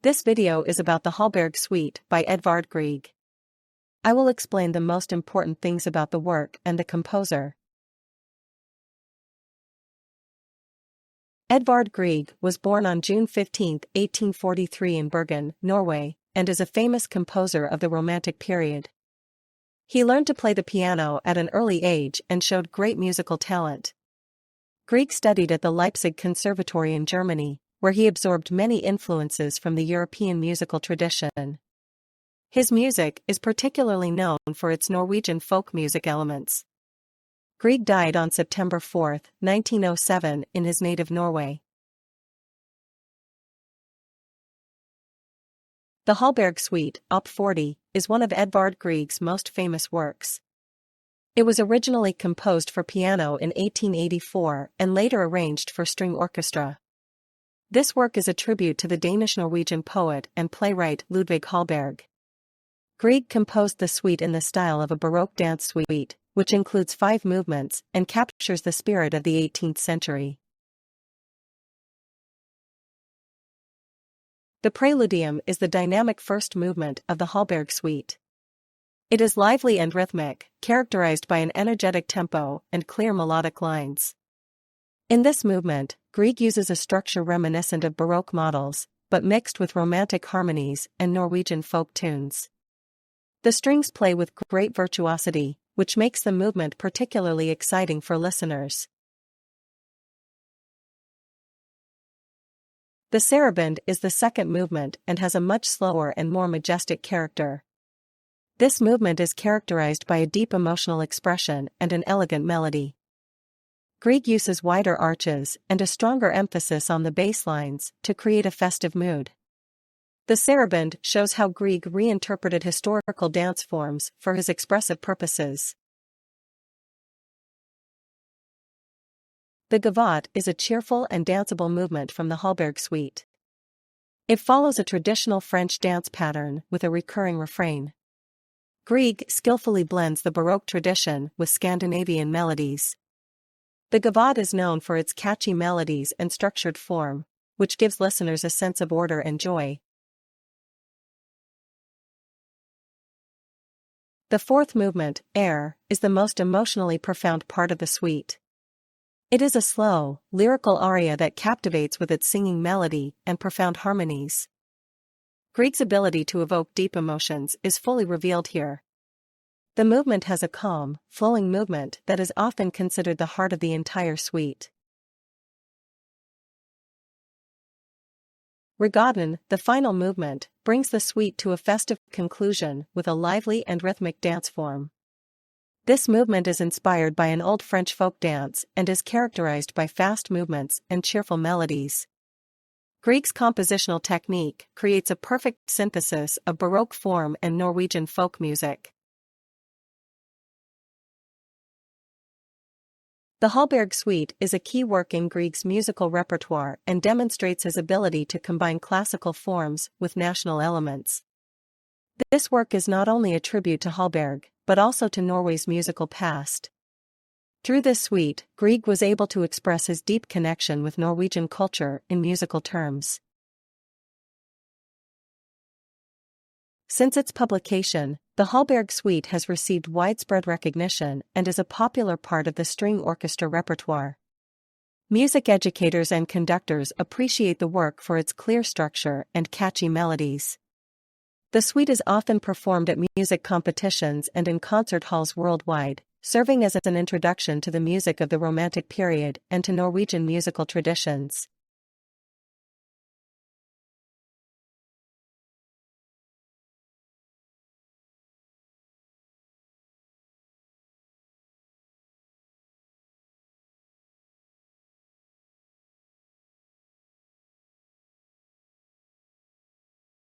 This video is about the Holberg-Suite by Edvard Grieg. I will explain the most important things about the work and the composer. Edvard Grieg was born on June 15, 1843 in Bergen, Norway, and is a famous composer of the Romantic period. He learned to play the piano at an early age and showed great musical talent. Grieg studied at the Leipzig Conservatory in Germany, where he absorbed many influences from the European musical tradition. His music is particularly known for its Norwegian folk music elements. Grieg died on September 4, 1907, in his native Norway. The Holberg-Suite, Op. 40, is one of Edvard Grieg's most famous works. It was originally composed for piano in 1884 and later arranged for string orchestra. This work is a tribute to the Danish-Norwegian poet and playwright Ludvig Holberg. Grieg composed the suite in the style of a Baroque dance suite, which includes 5 movements and captures the spirit of the 18th century. The Preludium is the dynamic first movement of the Holberg-Suite. It is lively and rhythmic, characterized by an energetic tempo and clear melodic lines. In this movement, Grieg uses a structure reminiscent of Baroque models, but mixed with romantic harmonies and Norwegian folk tunes. The strings play with great virtuosity, which makes the movement particularly exciting for listeners. The Sarabande is the second movement and has a much slower and more majestic character. This movement is characterized by a deep emotional expression and an elegant melody. Grieg uses wider arches and a stronger emphasis on the bass lines to create a festive mood. The Sarabande shows how Grieg reinterpreted historical dance forms for his expressive purposes. The Gavotte is a cheerful and danceable movement from the Holberg-Suite. It follows a traditional French dance pattern with a recurring refrain. Grieg skillfully blends the Baroque tradition with Scandinavian melodies. The Gavotte is known for its catchy melodies and structured form, which gives listeners a sense of order and joy. The fourth movement, Air, is the most emotionally profound part of the suite. It is a slow, lyrical aria that captivates with its singing melody and profound harmonies. Grieg's ability to evoke deep emotions is fully revealed here. The movement has a calm, flowing movement that is often considered the heart of the entire suite. Rigaudon, the final movement, brings the suite to a festive conclusion with a lively and rhythmic dance form. This movement is inspired by an old French folk dance and is characterized by fast movements and cheerful melodies. Grieg's compositional technique creates a perfect synthesis of Baroque form and Norwegian folk music. The Holberg-Suite is a key work in Grieg's musical repertoire and demonstrates his ability to combine classical forms with national elements. This work is not only a tribute to Holberg, but also to Norway's musical past. Through this suite, Grieg was able to express his deep connection with Norwegian culture in musical terms. Since its publication, the Holberg-Suite has received widespread recognition and is a popular part of the string orchestra repertoire. Music educators and conductors appreciate the work for its clear structure and catchy melodies. The suite is often performed at music competitions and in concert halls worldwide, serving as an introduction to the music of the Romantic period and to Norwegian musical traditions.